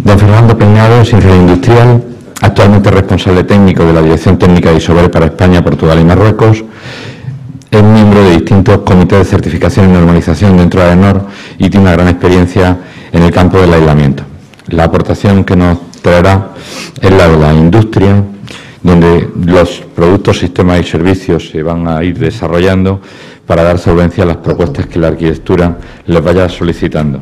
Don Fernando Peinado es ingeniero industrial, actualmente responsable técnico de la Dirección Técnica de Isover para España, Portugal y Marruecos. Es miembro de distintos comités de certificación y normalización dentro de AENOR y tiene una gran experiencia en el campo del aislamiento. La aportación que nos traerá es la de la industria, donde los productos, sistemas y servicios se van a ir desarrollando para dar solvencia a las propuestas que la arquitectura les vaya solicitando.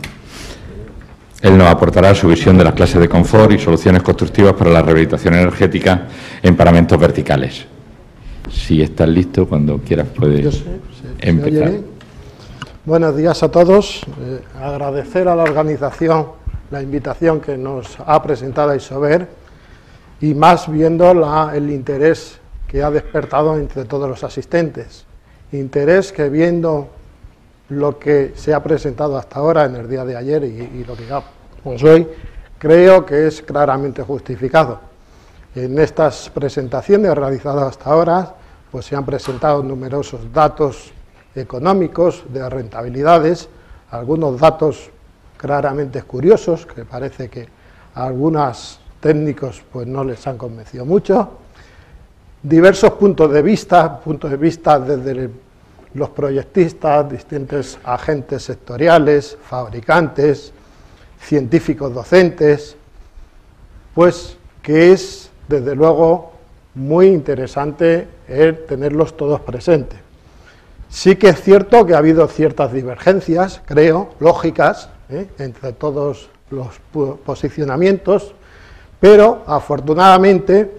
Él nos aportará su visión de las clases de confort y soluciones constructivas para la rehabilitación energética en paramentos verticales. Si estás listo, cuando quieras puedes empezar. Buenos días a todos. Agradecer a la organización la invitación que nos ha presentado Isover y más viendo el interés que ha despertado entre todos los asistentes. Interés que viendo lo que se ha presentado hasta ahora en el día de ayer y lo que digamos hoy, creo que es claramente justificado. En estas presentaciones realizadas hasta ahora, pues se han presentado numerosos datos económicos de rentabilidades, algunos datos claramente curiosos, que parece que a algunos técnicos pues no les han convencido mucho, diversos puntos de vista desde los proyectistas, distintos agentes sectoriales, fabricantes, científicos docentes, pues que es desde luego muy interesante tenerlos todos presentes. Sí que es cierto que ha habido ciertas divergencias, creo, lógicas, entre todos los posicionamientos, pero afortunadamente,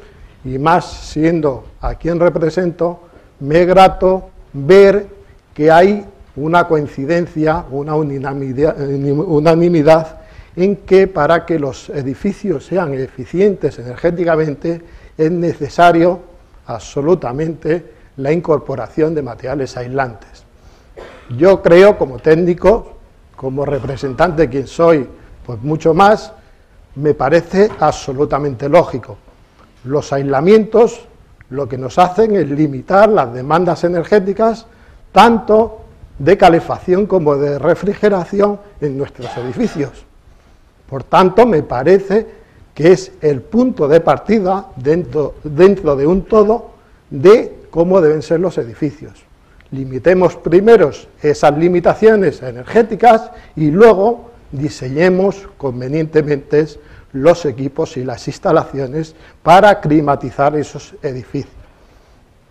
y más siendo a quien represento, me es grato ver que hay una coincidencia, una unanimidad en que para que los edificios sean eficientes energéticamente es necesario absolutamente la incorporación de materiales aislantes. Yo creo, como técnico, como representante de quien soy, pues mucho más, me parece absolutamente lógico. Los aislamientos lo que nos hacen es limitar las demandas energéticas, tanto de calefacción como de refrigeración en nuestros edificios. Por tanto, me parece que es el punto de partida dentro de un todo de cómo deben ser los edificios. Limitemos primero esas limitaciones energéticas y luego diseñemos convenientemente los equipos y las instalaciones para climatizar esos edificios.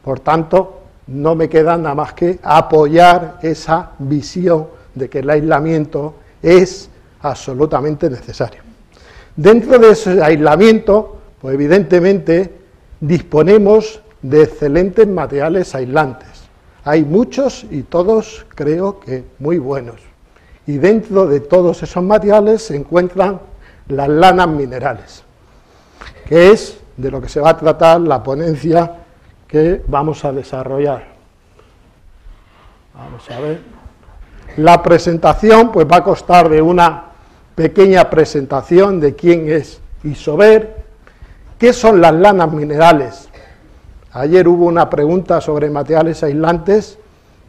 Por tanto, no me queda nada más que apoyar esa visión de que el aislamiento es absolutamente necesario. Dentro de ese aislamiento, pues evidentemente disponemos de excelentes materiales aislantes. Hay muchos y todos creo que muy buenos. Y dentro de todos esos materiales se encuentran las lanas minerales, que es de lo que se va a tratar la ponencia que vamos a desarrollar. Vamos a ver. La presentación pues va a constar de una pequeña presentación de quién es Isover, qué son las lanas minerales. Ayer hubo una pregunta sobre materiales aislantes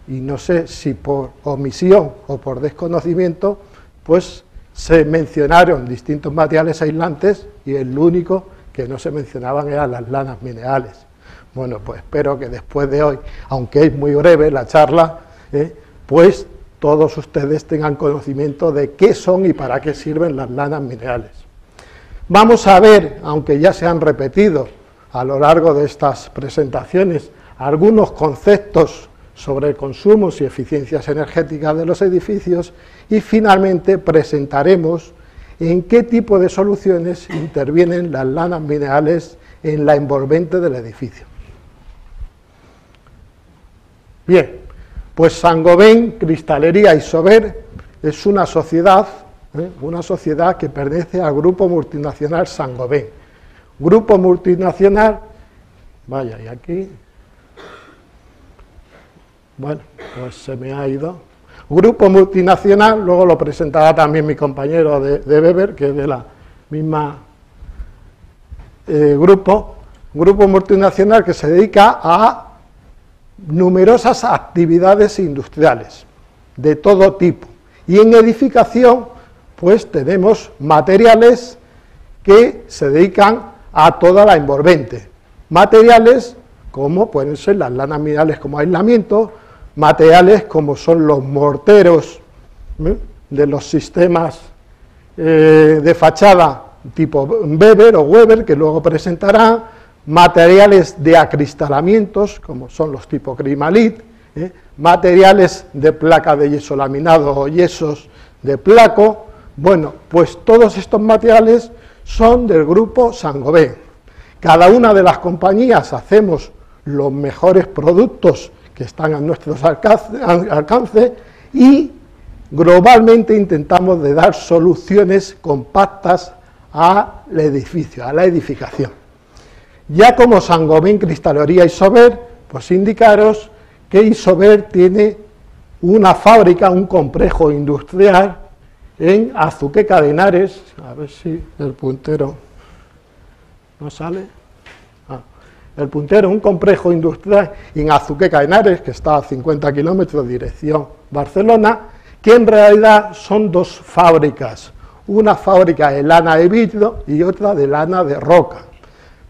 y no sé si por omisión o por desconocimiento, pues se mencionaron distintos materiales aislantes y el único que no se mencionaban eran las lanas minerales. Bueno, pues espero que después de hoy, aunque es muy breve la charla, pues todos ustedes tengan conocimiento de qué son y para qué sirven las lanas minerales. Vamos a ver, aunque ya se han repetido a lo largo de estas presentaciones, algunos conceptos sobre consumos y eficiencias energéticas de los edificios y finalmente presentaremos en qué tipo de soluciones intervienen las lanas minerales en la envolvente del edificio. Bien, pues Saint-Gobain Cristalería Isover es una sociedad que pertenece al grupo multinacional Saint-Gobain. Grupo multinacional, vaya, y aquí, bueno, pues se me ha ido. Grupo multinacional, luego lo presentará también mi compañero de Weber, que es de la misma grupo multinacional que se dedica a numerosas actividades industriales de todo tipo. Y en edificación, pues tenemos materiales que se dedican a toda la envolvente. Materiales como pueden ser las lanas minerales como aislamiento, materiales como son los morteros de los sistemas de fachada tipo Weber o Weber, que luego presentará, materiales de acristalamientos, como son los tipo Crimalit, materiales de placa de yeso laminado o yesos de placo. Bueno, pues todos estos materiales son del grupo Saint-Gobain. Cada una de las compañías hacemos los mejores productos que están a nuestro alcance y globalmente intentamos de dar soluciones compactas al edificio, a la edificación. Ya como Saint-Gobain Cristalería Isover, pues indicaros que Isover tiene una fábrica, un complejo industrial en Azuqueca de Henares, a ver si el puntero no sale. El puntero, un complejo industrial en Azuqueca de Henares, que está a 50 kilómetros dirección Barcelona, que en realidad son dos fábricas, una fábrica de lana de vidrio y otra de lana de roca.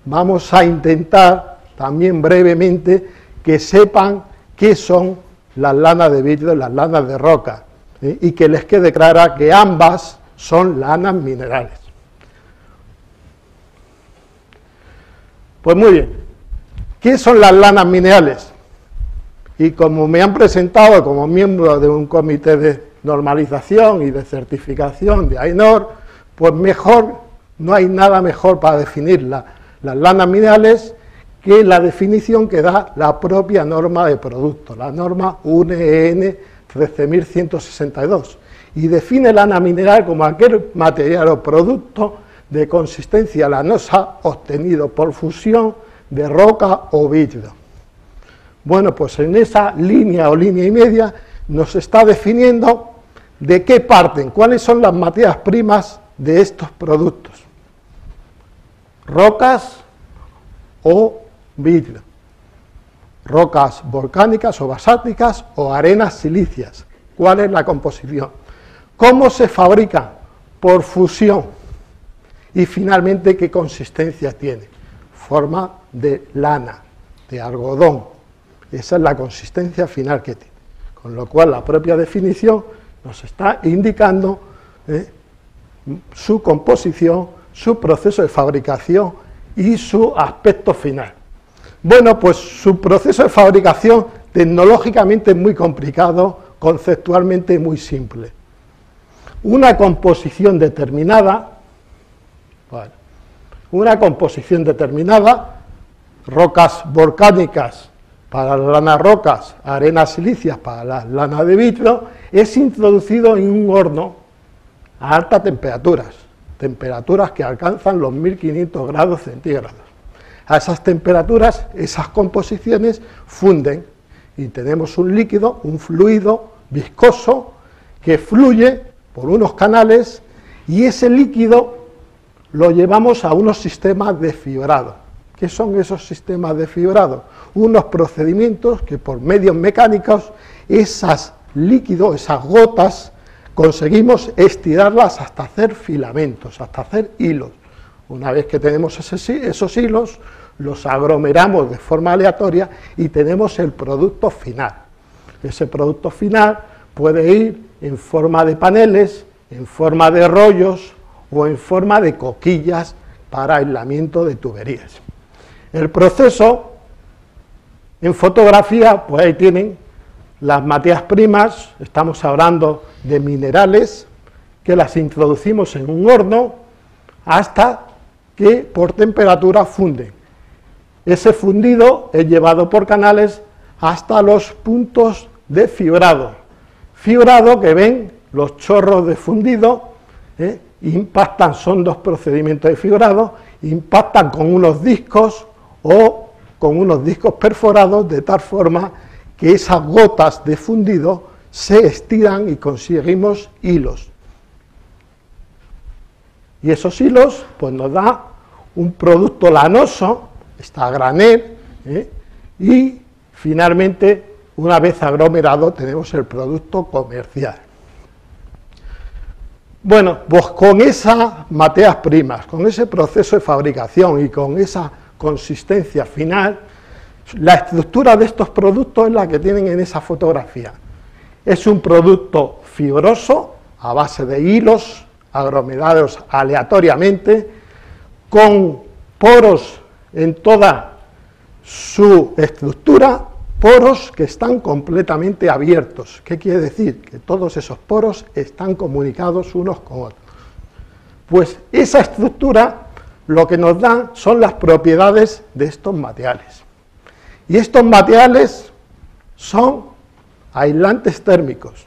Vamos a intentar también brevemente que sepan qué son las lanas de vidrio y las lanas de roca, y que les quede clara que ambas son lanas minerales. Pues muy bien, ¿qué son las lanas minerales? Y como me han presentado como miembro de un comité de normalización y de certificación de AENOR, pues mejor, no hay nada mejor para definir las lanas minerales que la definición que da la propia norma de producto, la norma UNE 13162, y define lana mineral como aquel material o producto de consistencia lanosa obtenido por fusión de roca o vidrio. Bueno, pues en esa línea o línea y media nos está definiendo de qué parten, cuáles son las materias primas de estos productos. Rocas o vidrio, rocas volcánicas o basálticas o arenas silíceas. ¿Cuál es la composición? ¿Cómo se fabrica? Por fusión. Y finalmente, ¿qué consistencia tiene? Forma de lana, de algodón. Esa es la consistencia final que tiene. Con lo cual, la propia definición nos está indicando su composición, su proceso de fabricación y su aspecto final. Bueno, pues su proceso de fabricación tecnológicamente es muy complicado, conceptualmente muy simple. Una composición determinada, rocas volcánicas para las lanas rocas, arenas silíceas para las lanas de vidrio, es introducido en un horno a altas temperaturas, temperaturas que alcanzan los 1500 grados centígrados. A esas temperaturas, esas composiciones funden y tenemos un líquido, un fluido viscoso que fluye por unos canales y ese líquido lo llevamos a unos sistemas de fibrado. ¿Qué son esos sistemas de fibrado? Unos procedimientos que por medios mecánicos, esos líquidos, esas gotas, conseguimos estirarlas hasta hacer filamentos, hasta hacer hilos. Una vez que tenemos esos hilos, los aglomeramos de forma aleatoria y tenemos el producto final. Ese producto final puede ir en forma de paneles, en forma de rollos o en forma de coquillas para aislamiento de tuberías. El proceso, en fotografía, pues ahí tienen las materias primas, estamos hablando de minerales, que las introducimos en un horno hasta que por temperatura funden. Ese fundido es llevado por canales hasta los puntos de fibrado. Fibrado que ven los chorros de fundido, impactan, son dos procedimientos de fibrado, impactan con unos discos o con unos discos perforados de tal forma que esas gotas de fundido se estiran y conseguimos hilos. Y esos hilos pues nos da un producto lanoso, está a granel, y finalmente, una vez aglomerado, tenemos el producto comercial. Bueno, pues con esas materias primas, con ese proceso de fabricación y con esa consistencia final, la estructura de estos productos es la que tienen en esa fotografía. Es un producto fibroso, a base de hilos aglomerados aleatoriamente, con poros en toda su estructura, poros que están completamente abiertos. ¿Qué quiere decir? Que todos esos poros están comunicados unos con otros. Pues esa estructura lo que nos da son las propiedades de estos materiales. Y estos materiales son aislantes térmicos.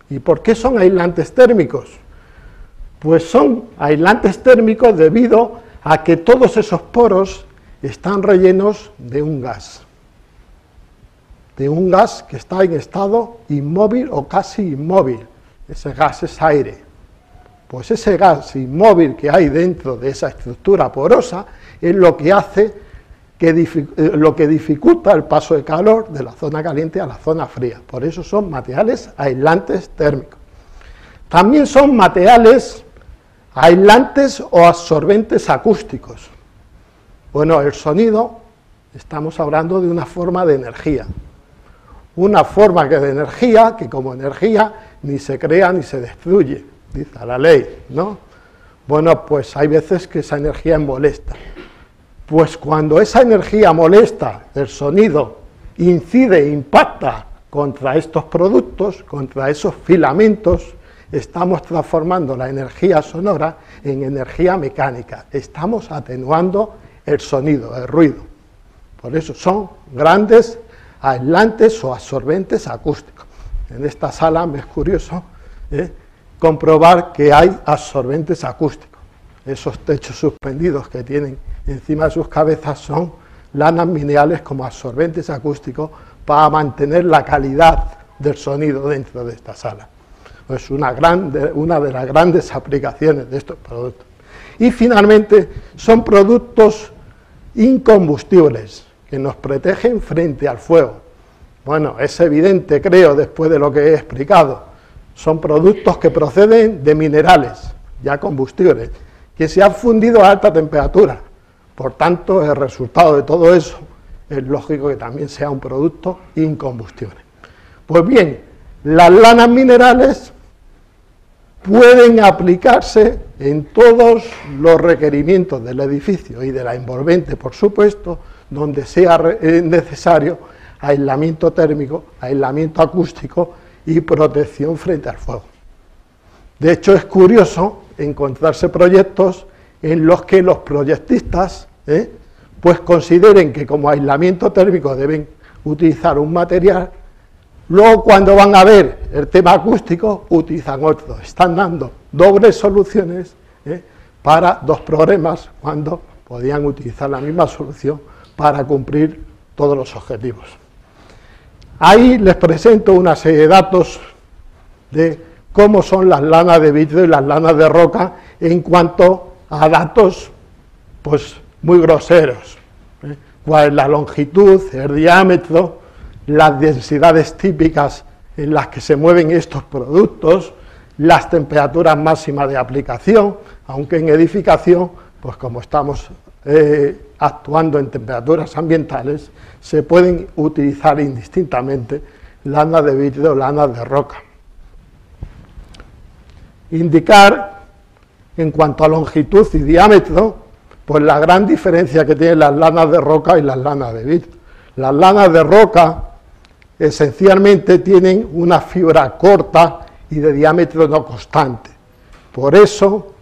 ¿Y por qué son aislantes térmicos? Pues son aislantes térmicos debido a que todos esos poros están rellenos de un gas que está en estado inmóvil o casi inmóvil. Ese gas es aire. Pues ese gas inmóvil que hay dentro de esa estructura porosa es lo que hace lo que dificulta el paso de calor de la zona caliente a la zona fría. Por eso son materiales aislantes térmicos. También son materiales aislantes o absorbentes acústicos. Bueno, el sonido, estamos hablando de una forma de energía. Una forma de energía que como energía ni se crea ni se destruye, dice la ley, ¿no? Bueno, pues hay veces que esa energía es molesta. Pues cuando esa energía molesta del sonido incide, impacta contra estos productos, contra esos filamentos, estamos transformando la energía sonora en energía mecánica. Estamos atenuando el sonido, el ruido. Por eso son grandes aislantes o absorbentes acústicos. En esta sala me es curioso comprobar que hay absorbentes acústicos. Esos techos suspendidos que tienen encima de sus cabezas son lanas minerales como absorbentes acústicos para mantener la calidad del sonido dentro de esta sala. Es una de las grandes aplicaciones de estos productos. Y finalmente son productos incombustibles que nos protegen frente al fuego. Bueno, es evidente, creo, después de lo que he explicado. Son productos que proceden de minerales, ya combustibles, que se han fundido a alta temperatura. Por tanto, el resultado de todo eso es lógico que también sea un producto incombustible. Pues bien, las lanas minerales pueden aplicarse en todos los requerimientos del edificio y de la envolvente, por supuesto, donde sea necesario aislamiento térmico, aislamiento acústico y protección frente al fuego. De hecho, es curioso encontrarse proyectos en los que los proyectistas pues consideren que como aislamiento térmico deben utilizar un material, luego cuando van a ver el tema acústico utilizan otro. Están dando dobles soluciones para dos problemas cuando podían utilizar la misma solución para cumplir todos los objetivos. Ahí les presento una serie de datos de cómo son las lanas de vidrio y las lanas de roca en cuanto a datos pues muy groseros. Cuál es la longitud, el diámetro, las densidades típicas en las que se mueven estos productos, las temperaturas máximas de aplicación, aunque en edificación, pues como estamos actuando en temperaturas ambientales, se pueden utilizar indistintamente lanas de vidrio o lanas de roca. Indicar, en cuanto a longitud y diámetro, pues la gran diferencia que tienen las lanas de roca y las lanas de vidrio. Las lanas de roca esencialmente tienen una fibra corta y de diámetro no constante. Por eso,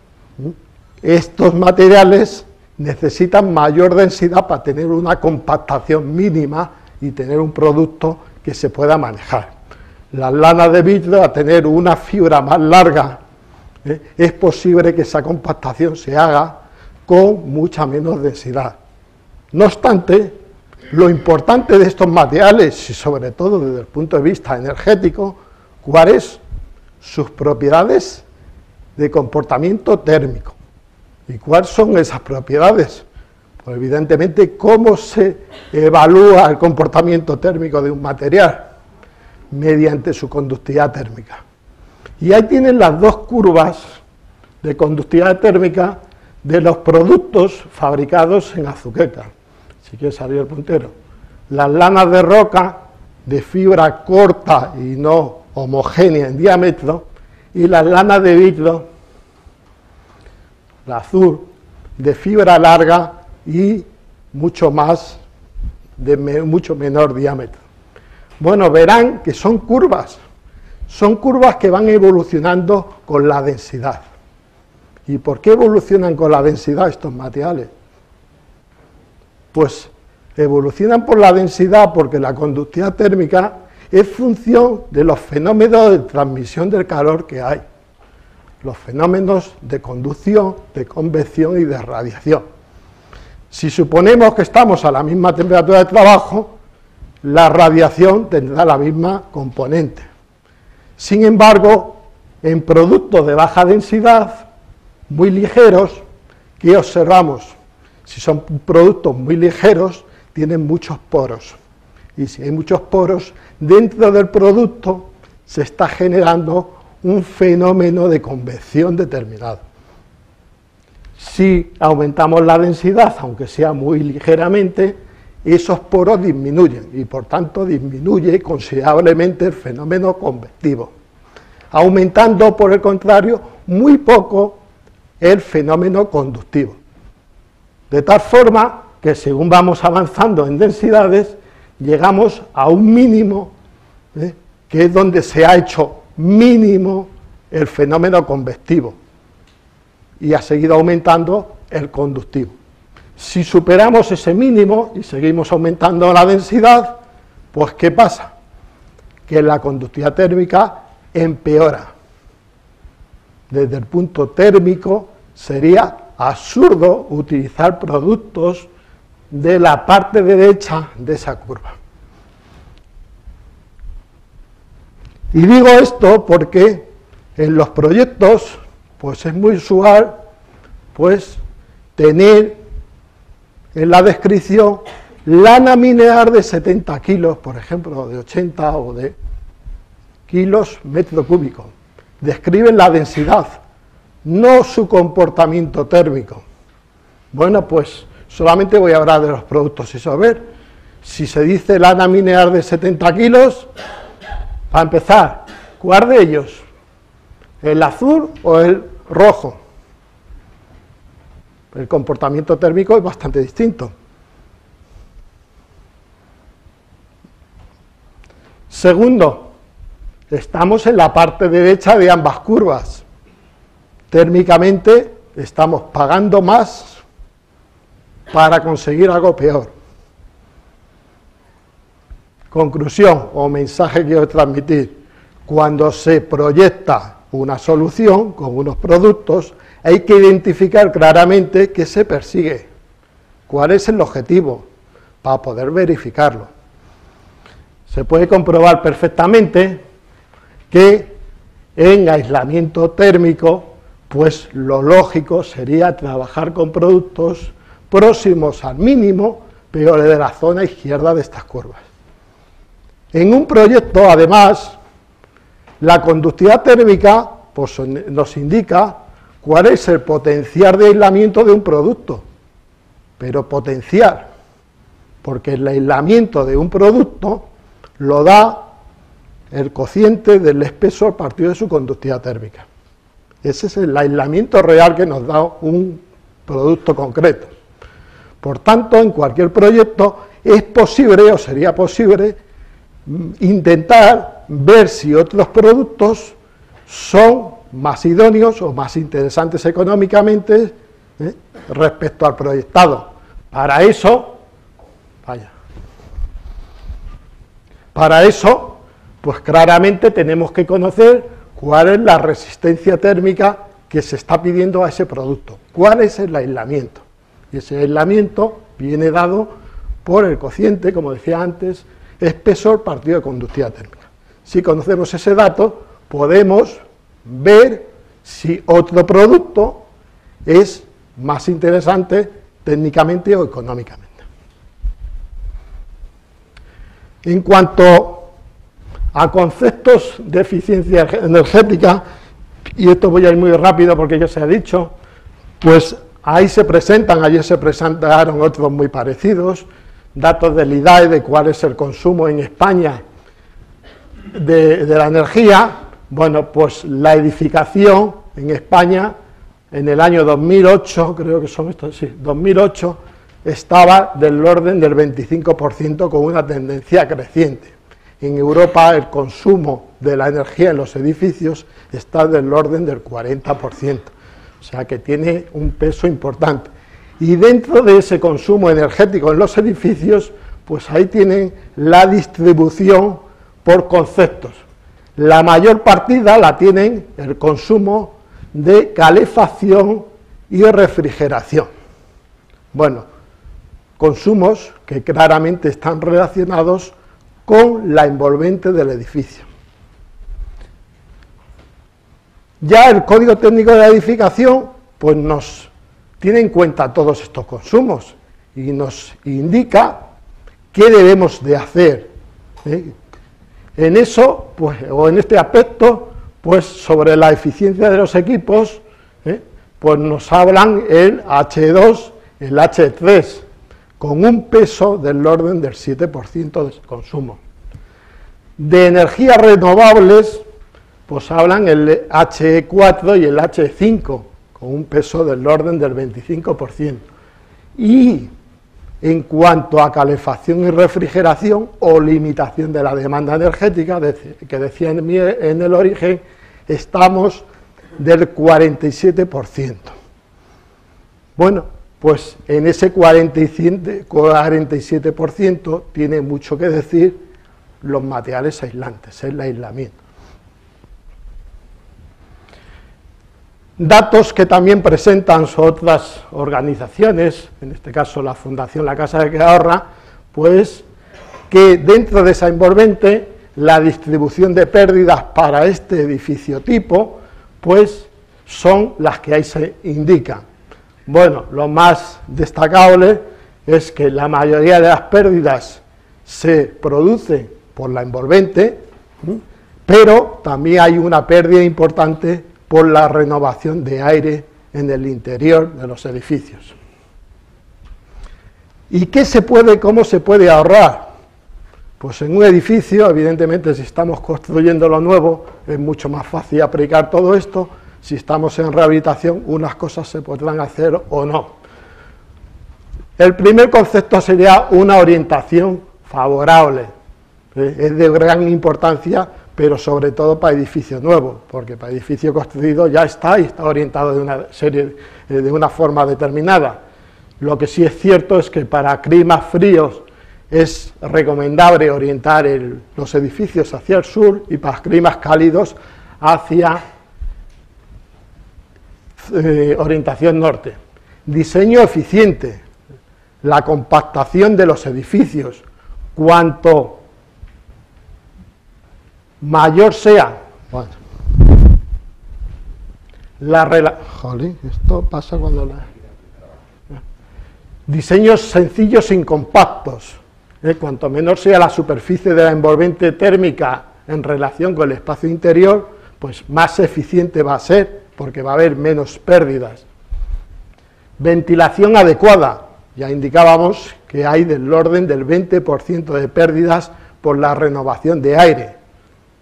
estos materiales necesitan mayor densidad para tener una compactación mínima y tener un producto que se pueda manejar. Las lanas de vidrio, a tener una fibra más larga, es posible que esa compactación se haga con mucha menos densidad. No obstante, lo importante de estos materiales, y sobre todo desde el punto de vista energético, ¿cuáles son sus propiedades de comportamiento térmico? ¿Y cuáles son esas propiedades? Pues evidentemente, ¿cómo se evalúa el comportamiento térmico de un material? Mediante su conductividad térmica. Y ahí tienen las dos curvas de conductividad térmica de los productos fabricados en Azuqueca. Si quiere salir el puntero. Las lanas de roca de fibra corta y no homogénea en diámetro, y las lanas de vidrio, la azul, de fibra larga y mucho más, de mucho menor diámetro. Bueno, verán que son curvas que van evolucionando con la densidad. ¿Y por qué evolucionan con la densidad estos materiales? Pues evolucionan por la densidad porque la conductividad térmica es función de los fenómenos de transmisión del calor que hay, los fenómenos de conducción, de convección y de radiación. Si suponemos que estamos a la misma temperatura de trabajo, la radiación tendrá la misma componente. Sin embargo, en productos de baja densidad, muy ligeros, ¿qué observamos? Si son productos muy ligeros, tienen muchos poros. Y si hay muchos poros, dentro del producto se está generando un fenómeno de convección determinado. Si aumentamos la densidad, aunque sea muy ligeramente, esos poros disminuyen y por tanto disminuye considerablemente el fenómeno convectivo, aumentando por el contrario muy poco el fenómeno conductivo. De tal forma que según vamos avanzando en densidades, llegamos a un mínimo, que es donde se ha hecho mínimo el fenómeno convectivo y ha seguido aumentando el conductivo. Si superamos ese mínimo y seguimos aumentando la densidad, pues ¿qué pasa? Que la conductividad térmica empeora. Desde el punto térmico sería absurdo utilizar productos de la parte derecha de esa curva. Y digo esto porque en los proyectos pues es muy usual pues tener en la descripción lana mineral de 70 kilos, por ejemplo, de 80 o de kilos metro cúbico. Describen la densidad, no su comportamiento térmico. Bueno, pues solamente voy a hablar de los productos y saber si se dice lana mineral de 70 kilos, para empezar, ¿cuál de ellos? ¿El azul o el rojo? El comportamiento térmico es bastante distinto. Segundo, estamos en la parte derecha de ambas curvas. Térmicamente estamos pagando más para conseguir algo peor. Conclusión o mensaje que quiero transmitir: cuando se proyecta una solución con unos productos, hay que identificar claramente qué se persigue, cuál es el objetivo, para poder verificarlo. Se puede comprobar perfectamente que en aislamiento térmico, pues lo lógico sería trabajar con productos próximos al mínimo, pero de la zona izquierda de estas curvas. En un proyecto, además, la conductividad térmica pues, nos indica cuál es el potencial de aislamiento de un producto, pero potencial, porque el aislamiento de un producto lo da el cociente del espesor partido de su conductividad térmica. Ese es el aislamiento real que nos da un producto concreto. Por tanto, en cualquier proyecto es posible o sería posible intentar ver si otros productos son más idóneos o más interesantes económicamente respecto al proyectado. Para eso, pues claramente tenemos que conocer cuál es la resistencia térmica que se está pidiendo a ese producto, cuál es el aislamiento. Y ese aislamiento viene dado por el cociente, como decía antes, espesor partido de conductividad térmica. Si conocemos ese dato, podemos ver si otro producto es más interesante técnicamente o económicamente. En cuanto a conceptos de eficiencia energética, y esto voy a ir muy rápido porque ya se ha dicho, pues ahí se presentan, ayer se presentaron otros muy parecidos, datos del IDAE de cuál es el consumo en España de la energía. Bueno, pues la edificación en España en el año 2008, creo que son estos, sí, 2008, estaba del orden del 25% con una tendencia creciente. En Europa el consumo de la energía en los edificios está del orden del 40%, o sea que tiene un peso importante. Y dentro de ese consumo energético en los edificios, pues ahí tienen la distribución por conceptos. La mayor partida la tienen el consumo de calefacción y refrigeración. Bueno, consumos que claramente están relacionados con la envolvente del edificio. Ya el Código Técnico de la Edificación pues nos tiene en cuenta todos estos consumos y nos indica qué debemos de hacer. En eso, pues, o en este aspecto, pues sobre la eficiencia de los equipos, pues nos hablan el H2, el H3, con un peso del orden del 7% de consumo. De energías renovables, pues hablan el HE4 y el HE5, con un peso del orden del 25%. Y en cuanto a calefacción y refrigeración o limitación de la demanda energética, que decía en el origen, estamos del 47%. Bueno, pues en ese 47% tiene mucho que decir los materiales aislantes, el aislamiento. Datos que también presentan otras organizaciones, en este caso la Fundación La Casa de que Ahorra, pues que dentro de esa envolvente la distribución de pérdidas para este edificio tipo, pues son las que ahí se indican. Bueno, lo más destacable es que la mayoría de las pérdidas se produce por la envolvente, pero también hay una pérdida importante por la renovación de aire en el interior de los edificios. ¿Y cómo se puede ahorrar? Pues en un edificio, evidentemente, si estamos construyendo lo nuevo, es mucho más fácil aplicar todo esto. Si estamos en rehabilitación, unas cosas se podrán hacer o no. El primer concepto sería una orientación favorable. Es de gran importancia, pero sobre todo para edificios nuevos, porque para edificio construido ya está y está orientado de una forma determinada. Lo que sí es cierto es que para climas fríos es recomendable orientar los edificios hacia el sur y para climas cálidos hacia orientación norte. Diseño eficiente, la compactación de los edificios. Cuanto mayor sea, bueno, esto pasa cuando diseños sencillos y compactos. Cuanto menor sea la superficie de la envolvente térmica en relación con el espacio interior, pues más eficiente va a ser, porque va a haber menos pérdidas. Ventilación adecuada, ya indicábamos que hay del orden del 20% de pérdidas por la renovación de aire.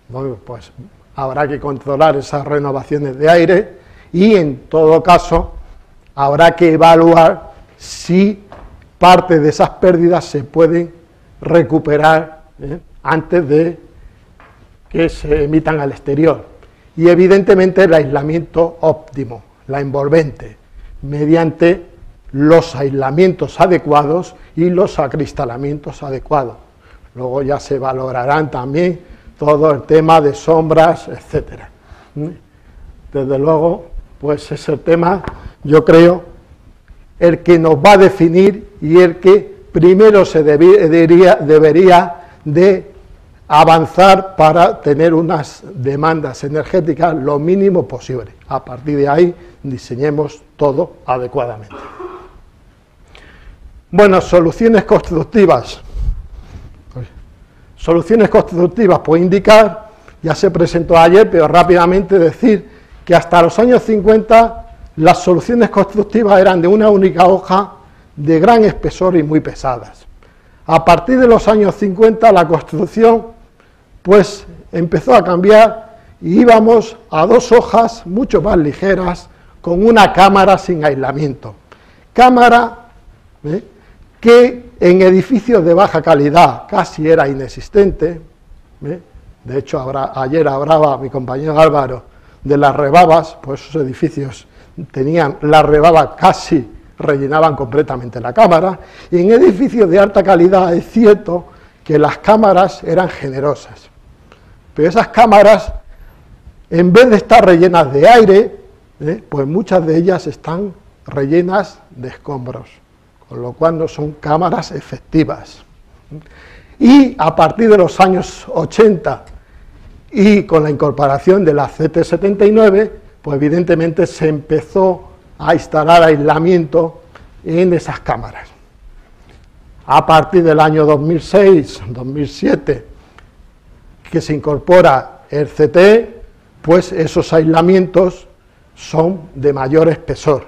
Bueno, pues habrá que controlar esas renovaciones de aire y en todo caso habrá que evaluar si parte de esas pérdidas se pueden recuperar antes de que se emitan al exterior. Y evidentemente el aislamiento óptimo, la envolvente, mediante los aislamientos adecuados y los acristalamientos adecuados. Luego ya se valorarán también todo el tema de sombras, etcétera. Desde luego, pues es el tema, yo creo, el que nos va a definir y el que primero se debería de avanzar para tener unas demandas energéticas lo mínimo posible. A partir de ahí diseñemos todo adecuadamente. Bueno, soluciones constructivas. Soluciones constructivas, puedo indicar, ya se presentó ayer, pero rápidamente decir que hasta los años 50 las soluciones constructivas eran de una única hoja, de gran espesor y muy pesadas. A partir de los años 50 la construcción pues empezó a cambiar y íbamos a 2 hojas mucho más ligeras con una cámara sin aislamiento. Cámara que en edificios de baja calidad casi era inexistente. De hecho, ayer hablaba mi compañero Álvaro de las rebabas, pues esos edificios tenían la rebaba casi rellenaban completamente la cámara, y en edificios de alta calidad es cierto que las cámaras eran generosas, pero esas cámaras, en vez de estar rellenas de aire, pues muchas de ellas están rellenas de escombros, con lo cual no son cámaras efectivas. Y a partir de los años 80 y con la incorporación de la CT79, pues evidentemente se empezó a instalar aislamiento en esas cámaras. A partir del año 2006-2007, que se incorpora el CT, pues esos aislamientos son de mayor espesor,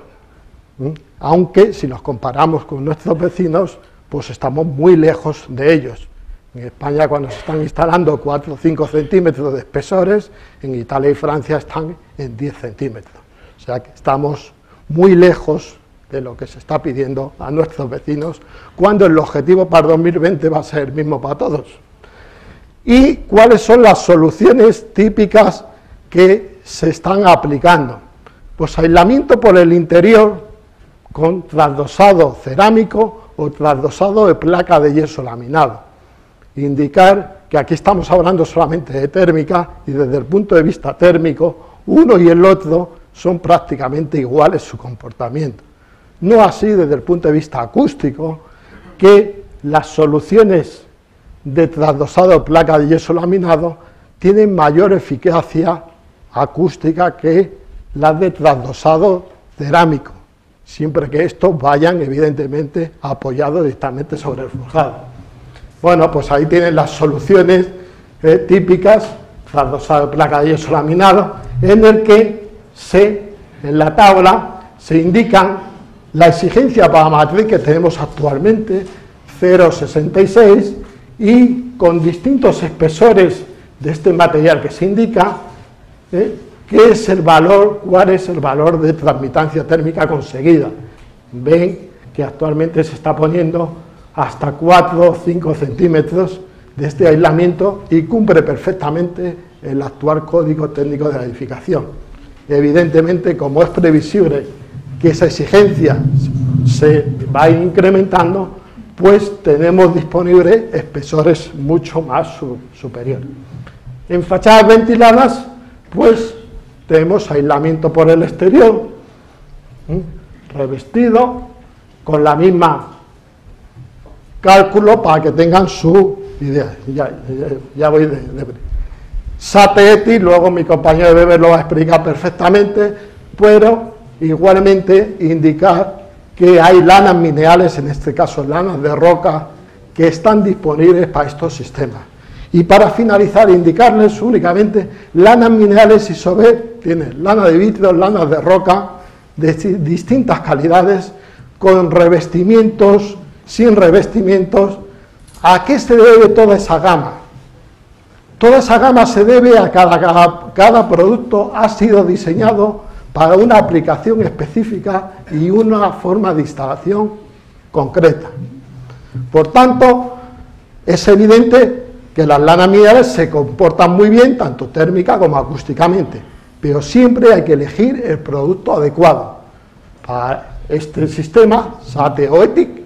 aunque si los comparamos con nuestros vecinos, pues estamos muy lejos de ellos. En España, cuando se están instalando 4 o 5 centímetros de espesores, en Italia y Francia están en 10 centímetros. O sea que estamos muy lejos de lo que se está pidiendo a nuestros vecinos, cuando el objetivo para 2020 va a ser el mismo para todos. ¿Y cuáles son las soluciones típicas que se están aplicando? Pues aislamiento por el interior con trasdosado cerámico o trasdosado de placa de yeso laminado. Indicar que aquí estamos hablando solamente de térmica y desde el punto de vista térmico, uno y el otro son prácticamente iguales su comportamiento. No así desde el punto de vista acústico, que las soluciones de trasdosado de placa de yeso laminado tienen mayor eficacia acústica que las de trasdosado cerámico, siempre que estos vayan evidentemente apoyados directamente sobre el forjado. Bueno, pues ahí tienen las soluciones típicas, trasdosado de placa de yeso laminado, en el que en la tabla se indican la exigencia para matriz que tenemos actualmente, 0,66, y con distintos espesores de este material que se indica, ¿qué es el valor, cuál es el valor de transmitancia térmica conseguida? Ven que actualmente se está poniendo hasta 4 o 5 centímetros de este aislamiento y cumple perfectamente el actual código técnico de la edificación. Evidentemente, como es previsible que esa exigencia se va incrementando, pues tenemos disponibles espesores mucho más superiores. En fachadas ventiladas, pues tenemos aislamiento por el exterior, revestido, con la misma cálculo para que tengan su idea. Ya voy de SATETI, luego mi compañero Weber lo va a explicar perfectamente, pero igualmente indicar que hay lanas minerales, en este caso lanas de roca, que están disponibles para estos sistemas. Y para finalizar, indicarles únicamente lanas minerales Isover, tiene lana de vitrio, lanas de roca, de distintas calidades, con revestimientos, sin revestimientos. ¿A qué se debe toda esa gama? Toda esa gama se debe a cada producto ha sido diseñado para una aplicación específica y una forma de instalación concreta. Por tanto, es evidente que las lanas minerales se comportan muy bien, tanto térmica como acústicamente, pero siempre hay que elegir el producto adecuado. Para este sistema, SATE o ETIC,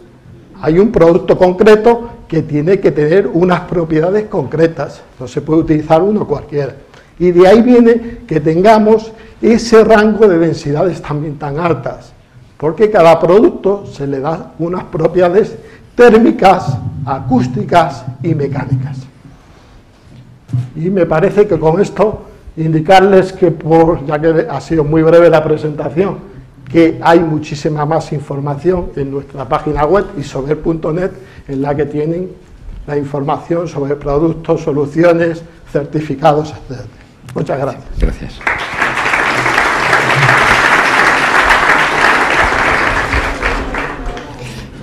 hay un producto concreto que tiene que tener unas propiedades concretas, no se puede utilizar uno cualquiera. Y de ahí viene que tengamos ese rango de densidades también tan altas, porque cada producto se le da unas propiedades térmicas, acústicas y mecánicas. Y me parece que con esto indicarles que, ya que ha sido muy breve la presentación, que hay muchísima más información en nuestra página web isover.net, en la que tienen la información sobre productos, soluciones, certificados, etc. Muchas gracias. Gracias.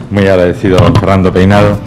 Muy agradecido, Fernando Peinado.